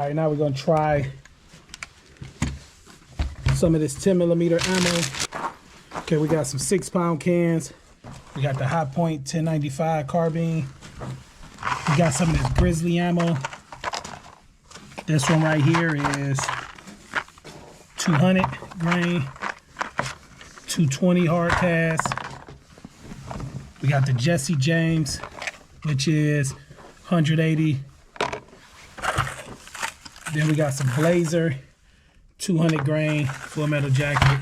All right, now we're gonna try some of this 10mm ammo. Okay, we got some 6-pound cans. We got the Hot Point 1095 carbine. We got some of this Grizzly ammo. This one right here is 200 grain, 220 hard cast. We got the Jesse James, which is 180. Then we got some Blazer, 200 grain, full metal jacket.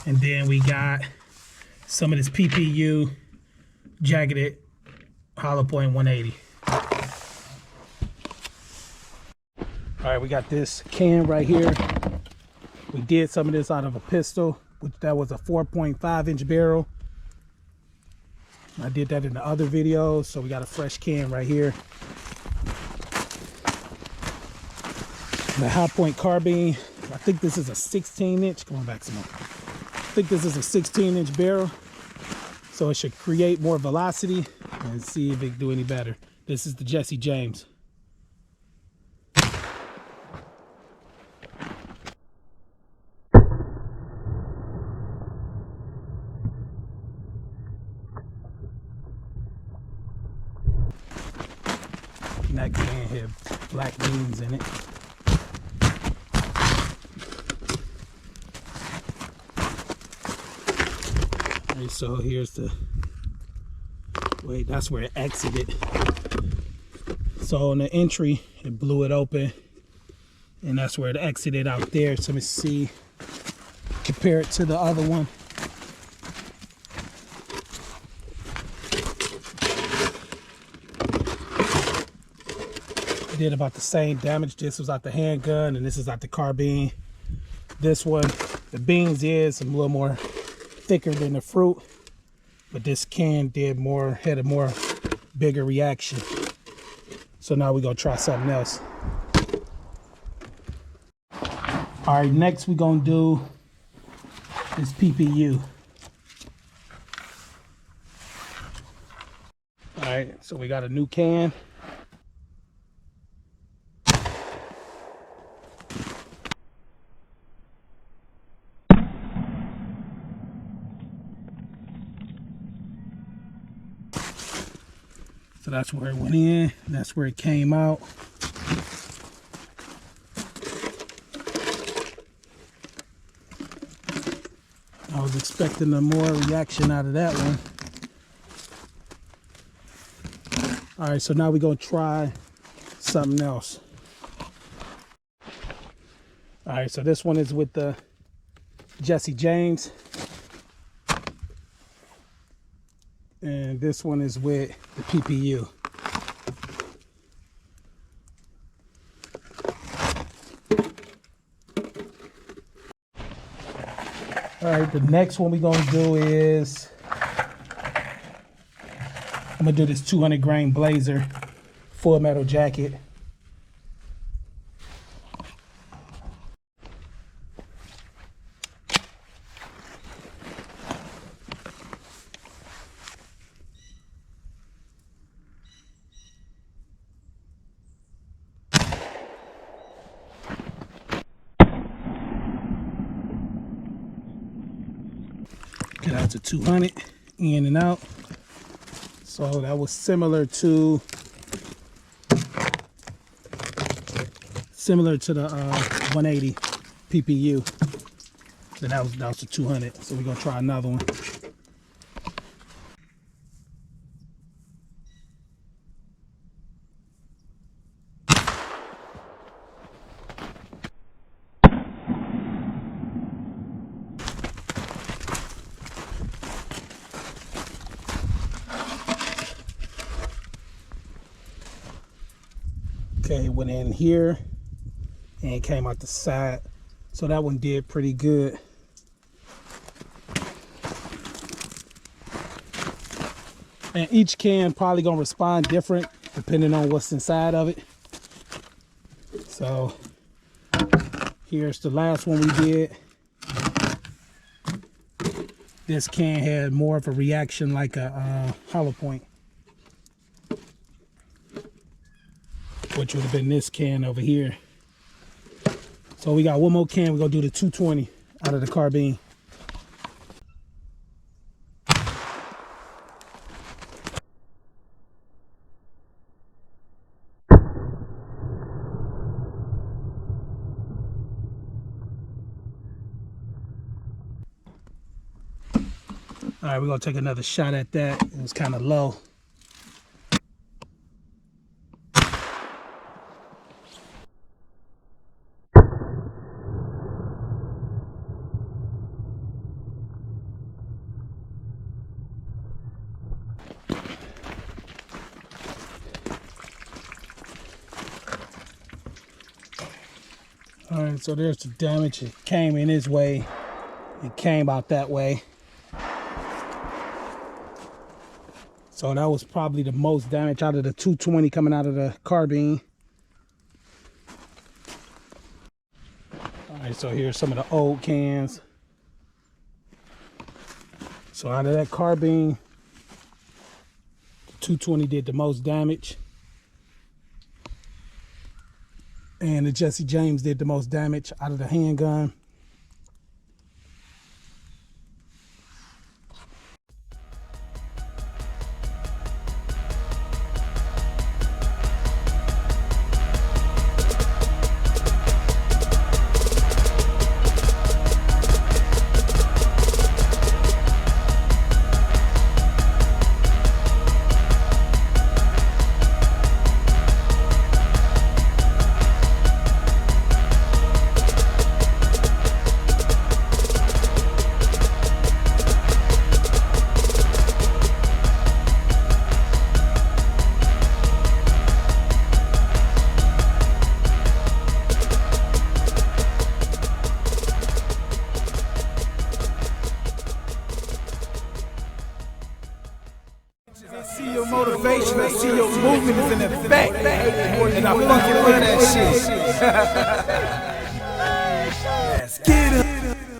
And then we got some of this PPU jacketed hollow point 180. All right, we got this can right here. We did some of this out of a pistol, which that was a 4.5-inch barrel. I did that in the other videos, so we got a fresh can right here. The Hot Point carbine, I think this is a 16-inch. Come on back some more. I think this is a 16-inch barrel, so it should create more velocity and see if it can do any better. This is the Jesse James. And that can have black beans in it. Alright, so here's the, wait, that's where it exited. So on the entry, it blew it open, and that's where it exited out there. So let me see, compare it to the other one. Did about the same damage. This was out the handgun and this is out the carbine. This one, the beans is a little more thicker than the fruit, but this can did more, had a more bigger reaction. So now we're gonna try something else. All right, next we're gonna do this PPU. All right, so we got a new can. So that's where it went in, that's where it came out. I was expecting a more reaction out of that one. All right, so now we're gonna try something else. All right, so this one is with the Jesse James. And this one is with the PPU. All right, the next one we're gonna do is, I'm gonna do this 200 grain Blazer, full metal jacket. Okay, that's a 200 in and out. So that was similar to the 180 PPU. So that was a 200. So we're gonna try another one. Okay, it went in here and it came out the side. So that one did pretty good. And each can probably gonna respond different depending on what's inside of it. So here's the last one we did. This can had more of a reaction like a hollow point. which would have been this can over here. So we got one more can. We're gonna do the 220 out of the carbine. All right, we're gonna take another shot at that. It was kind of low. All right, so there's the damage. It came in his way. It came out that way. So that was probably the most damage out of the 220 coming out of the carbine. All right, so here's some of the old cans. So out of that carbine, the 220 did the most damage. And the Jesse James did the most damage out of the handgun. I see your motivation, I see your movement is in effect, and I fucking love that shit. Let's get it.